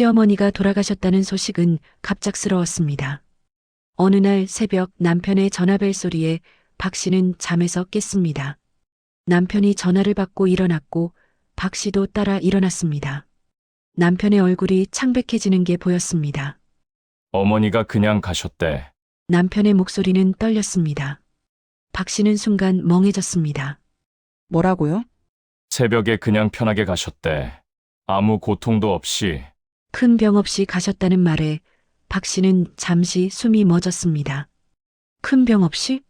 시어머니가 돌아가셨다는 소식은 갑작스러웠습니다. 어느 날 새벽 남편의 전화벨 소리에 박 씨는 잠에서 깼습니다. 남편이 전화를 받고 일어났고 박 씨도 따라 일어났습니다. 남편의 얼굴이 창백해지는 게 보였습니다. 어머니가 그냥 가셨대. 남편의 목소리는 떨렸습니다. 박 씨는 순간 멍해졌습니다. 뭐라고요? 새벽에 그냥 편하게 가셨대. 아무 고통도 없이. 큰 병 없이 가셨다는 말에 박 씨는 잠시 숨이 멎었습니다. 큰 병 없이?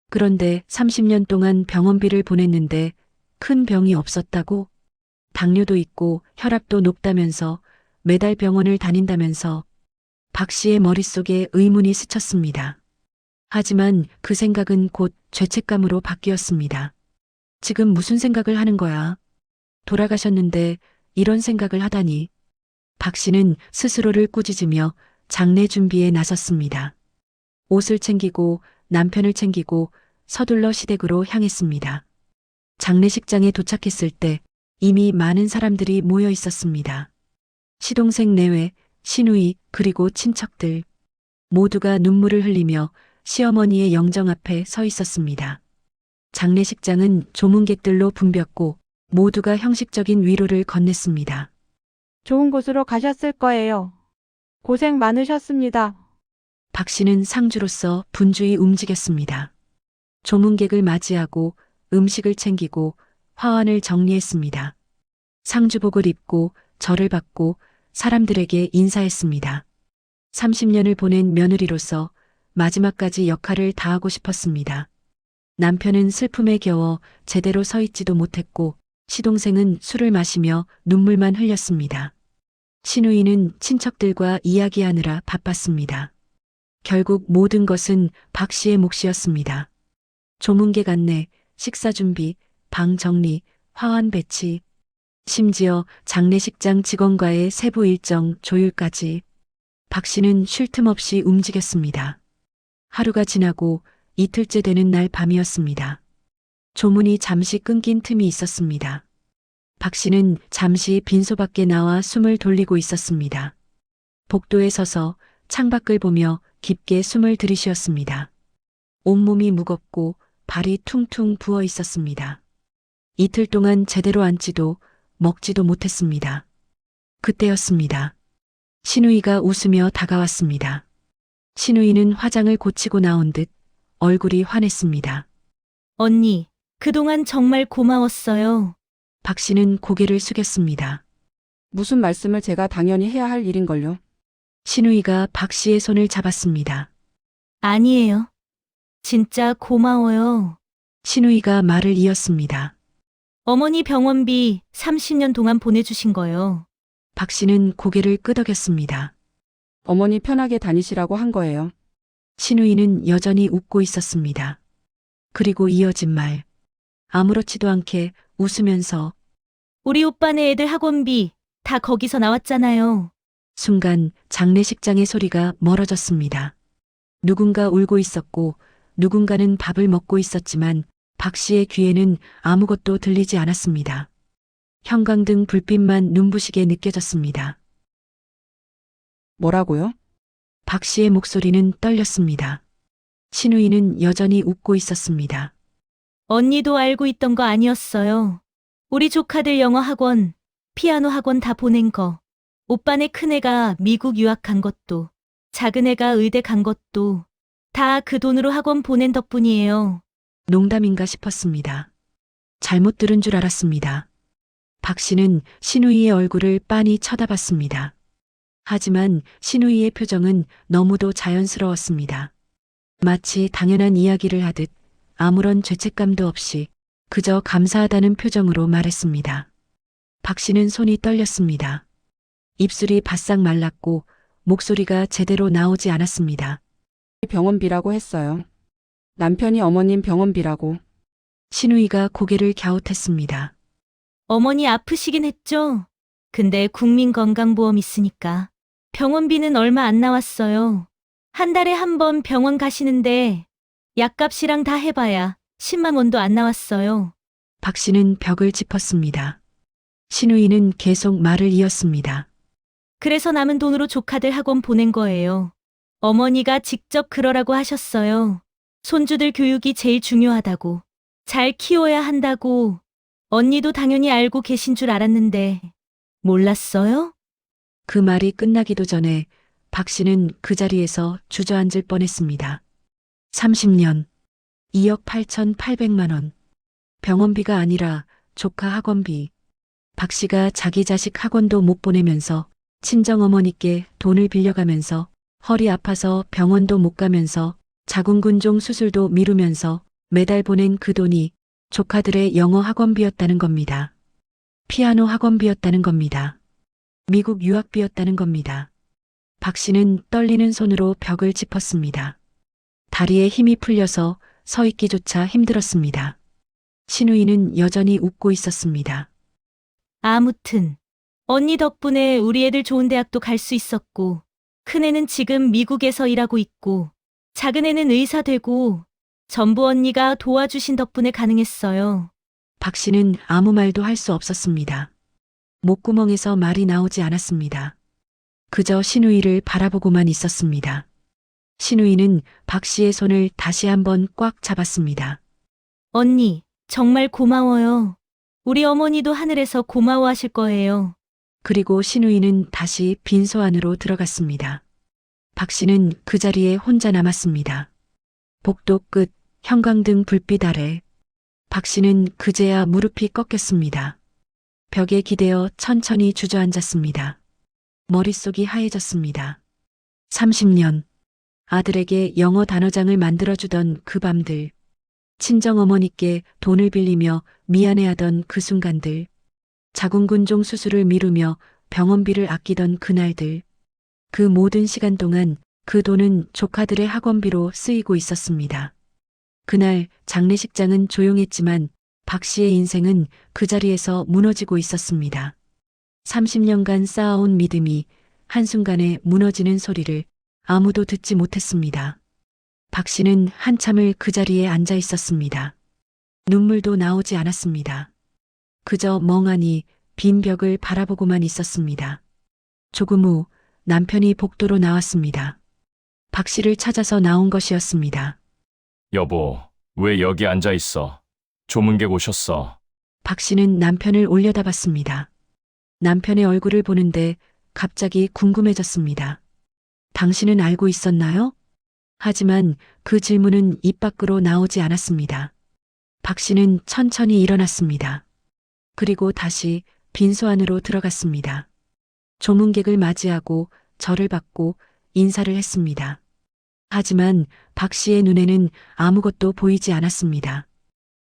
그런데 30년 동안 병원비를 보냈는데 큰 병이 없었다고? 당뇨도 있고 혈압도 높다면서 매달 병원을 다닌다면서 박 씨의 머릿속에 의문이 스쳤습니다. 하지만 그 생각은 곧 죄책감으로 바뀌었습니다. 지금 무슨 생각을 하는 거야? 돌아가셨는데 이런 생각을 하다니. 박 씨는 스스로를 꾸짖으며 장례 준비에 나섰습니다. 옷을 챙기고 남편을 챙기고 서둘러 시댁으로 향했습니다. 장례식장에 도착했을 때 이미 많은 사람들이 모여 있었습니다. 시동생 내외, 시누이, 그리고 친척들. 모두가 눈물을 흘리며 시어머니의 영정 앞에 서 있었습니다. 장례식장은 조문객들로 붐볐고 모두가 형식적인 위로를 건넸습니다. 좋은 곳으로 가셨을 거예요. 고생 많으셨습니다. 박 씨는 상주로서 분주히 움직였습니다. 조문객을 맞이하고 음식을 챙기고 화환을 정리했습니다. 상주복을 입고 절을 받고 사람들에게 인사했습니다. 30년을 보낸 며느리로서 마지막까지 역할을 다하고 싶었습니다. 남편은 슬픔에 겨워 제대로 서 있지도 못했고 시동생은 술을 마시며 눈물만 흘렸습니다. 시누이는 친척들과 이야기하느라 바빴습니다. 결국 모든 것은 박 씨의 몫이었습니다. 조문객 안내, 식사 준비, 방 정리, 화환 배치, 심지어 장례식장 직원과의 세부 일정 조율까지 박 씨는 쉴 틈 없이 움직였습니다. 하루가 지나고 이틀째 되는 날 밤이었습니다. 조문이 잠시 끊긴 틈이 있었습니다. 박 씨는 잠시 빈소 밖에 나와 숨을 돌리고 있었습니다. 복도에 서서 창밖을 보며 깊게 숨을 들이쉬었습니다. 온몸이 무겁고 발이 퉁퉁 부어 있었습니다. 이틀 동안 제대로 앉지도 먹지도 못했습니다. 그때였습니다. 시누이가 웃으며 다가왔습니다. 시누이는 화장을 고치고 나온 듯 얼굴이 환했습니다. 언니, 그동안 정말 고마웠어요. 박 씨는 고개를 숙였습니다. 무슨 말씀을 제가 당연히 해야 할 일인걸요. 시누이가 박 씨의 손을 잡았습니다. 아니에요. 진짜 고마워요. 시누이가 말을 이었습니다. 어머니 병원비 30년 동안 보내주신 거요. 박 씨는 고개를 끄덕였습니다. 어머니 편하게 다니시라고 한 거예요. 시누이는 여전히 웃고 있었습니다. 그리고 이어진 말. 아무렇지도 않게 웃으면서 우리 오빠네 애들 학원비 다 거기서 나왔잖아요. 순간 장례식장의 소리가 멀어졌습니다. 누군가 울고 있었고 누군가는 밥을 먹고 있었지만 박 씨의 귀에는 아무것도 들리지 않았습니다. 형광등 불빛만 눈부시게 느껴졌습니다. 뭐라고요? 박 씨의 목소리는 떨렸습니다. 시누이는 여전히 웃고 있었습니다. 언니도 알고 있던 거 아니었어요. 우리 조카들 영어 학원, 피아노 학원 다 보낸 거. 오빠네 큰애가 미국 유학 간 것도, 작은애가 의대 간 것도 다 그 돈으로 학원 보낸 덕분이에요. 농담인가 싶었습니다. 잘못 들은 줄 알았습니다. 박 씨는 시누이의 얼굴을 빤히 쳐다봤습니다. 하지만 시누이의 표정은 너무도 자연스러웠습니다. 마치 당연한 이야기를 하듯 아무런 죄책감도 없이 그저 감사하다는 표정으로 말했습니다. 박 씨는 손이 떨렸습니다. 입술이 바싹 말랐고 목소리가 제대로 나오지 않았습니다. 병원비라고 했어요. 남편이 어머님 병원비라고. 시누이가 고개를 갸웃했습니다. 어머니 아프시긴 했죠? 근데 국민건강보험 있으니까 병원비는 얼마 안 나왔어요. 한 달에 한 번 병원 가시는데 약값이랑 다 해봐야 10만 원도 안 나왔어요. 박 씨는 벽을 짚었습니다. 시누이는 계속 말을 이었습니다. 그래서 남은 돈으로 조카들 학원 보낸 거예요. 어머니가 직접 그러라고 하셨어요. 손주들 교육이 제일 중요하다고. 잘 키워야 한다고. 언니도 당연히 알고 계신 줄 알았는데. 몰랐어요? 그 말이 끝나기도 전에 박 씨는 그 자리에서 주저앉을 뻔했습니다. 30년, 2억 8,800만 원. 병원비가 아니라 조카 학원비. 박 씨가 자기 자식 학원도 못 보내면서 친정어머니께 돈을 빌려가면서 허리 아파서 병원도 못 가면서 자궁근종 수술도 미루면서 매달 보낸 그 돈이 조카들의 영어 학원비였다는 겁니다. 피아노 학원비였다는 겁니다. 미국 유학비였다는 겁니다. 박 씨는 떨리는 손으로 벽을 짚었습니다. 다리에 힘이 풀려서 서 있기조차 힘들었습니다. 신우이는 여전히 웃고 있었습니다. 아무튼 언니 덕분에 우리 애들 좋은 대학도 갈 수 있었고 큰애는 지금 미국에서 일하고 있고 작은애는 의사 되고 전부 언니가 도와주신 덕분에 가능했어요. 박 씨는 아무 말도 할 수 없었습니다. 목구멍에서 말이 나오지 않았습니다. 그저 신우이를 바라보고만 있었습니다. 신우이는 박 씨의 손을 다시 한번 꽉 잡았습니다. 언니, 정말 고마워요. 우리 어머니도 하늘에서 고마워하실 거예요. 그리고 신우이는 다시 빈소 안으로 들어갔습니다. 박 씨는 그 자리에 혼자 남았습니다. 복도 끝 형광등 불빛 아래 박 씨는 그제야 무릎이 꺾였습니다. 벽에 기대어 천천히 주저앉았습니다. 머릿속이 하얘졌습니다. 30년 아들에게 영어 단어장을 만들어주던 그 밤들, 친정어머니께 돈을 빌리며 미안해하던 그 순간들, 자궁근종 수술을 미루며 병원비를 아끼던 그날들, 그 모든 시간 동안 그 돈은 조카들의 학원비로 쓰이고 있었습니다. 그날 장례식장은 조용했지만 박 씨의 인생은 그 자리에서 무너지고 있었습니다. 30년간 쌓아온 믿음이 한순간에 무너지는 소리를 아무도 듣지 못했습니다. 박 씨는 한참을 그 자리에 앉아 있었습니다. 눈물도 나오지 않았습니다. 그저 멍하니 빈 벽을 바라보고만 있었습니다. 조금 후 남편이 복도로 나왔습니다. 박 씨를 찾아서 나온 것이었습니다. 여보, 왜 여기 앉아 있어? 조문객 오셨어. 박 씨는 남편을 올려다봤습니다. 남편의 얼굴을 보는데 갑자기 궁금해졌습니다. 당신은 알고 있었나요? 하지만 그 질문은 입 밖으로 나오지 않았습니다. 박 씨는 천천히 일어났습니다. 그리고 다시 빈소 안으로 들어갔습니다. 조문객을 맞이하고 절을 받고 인사를 했습니다. 하지만 박 씨의 눈에는 아무것도 보이지 않았습니다.